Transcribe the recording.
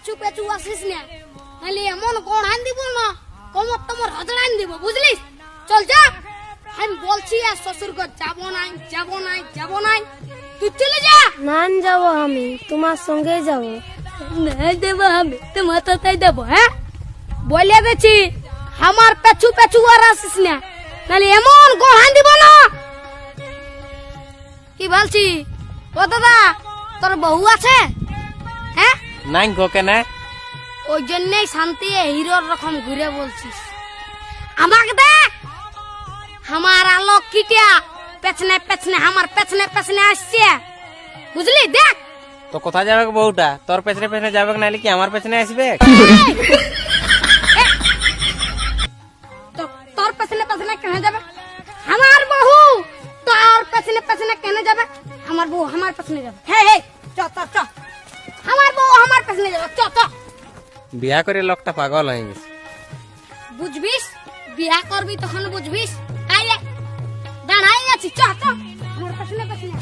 পেছু পেছু আসিস না, নাহলে এমন গড়ান দিব না কোমর তোমার হজড়ান দিব, বুঝলিস? চল যা, আমি বলছি আর শ্বশুর ঘর যাবো নাই, যাবো নাই, যাবো নাই, তুই চলে যা। না যাবো, আমি তোমার সঙ্গে যাব। নাই দেবো, আমি তোমার তাই দেবো। হ্যাঁ বলে দিচ্ছি, আমার পেছু পেছু আর আসিস না, নাহলে এমন গড়ান দিব না। কি বলছি? ও দাদা, তোর বউ আছে? হ্যাঁ নাই গো কেন? ওই জন্যই শান্তি হিরোর রকম ঘুরে বলছিস। আমাকে দেখ, আমার আলোক কিটিয়া পেছনে পেছনে, আমার পেছনে পেছনে আসছে, বুঝলি? দেখ তো কোথায় যাবে বউটা? তোর পেছনে পেছনে যাবে নাহলে কি আমার পেছনে আসবে? তোর পেছনে পেছনে কেন যাবে? আমার বউ তোর পেছনে পেছনে কেন যাবে? আমার বউ আমার পেছনে যাবে। হে চ চ চ, আমার বউ আমার পেছনে যাবে, চ চ। বিয়া করে লোকটা পাগল হয়ে গেছে। বুঝবিস, বিয়া করবি তখন বুঝবিস। আয় দাঁড়াই আছি, চ চ, আমার পেছনে পেছনে।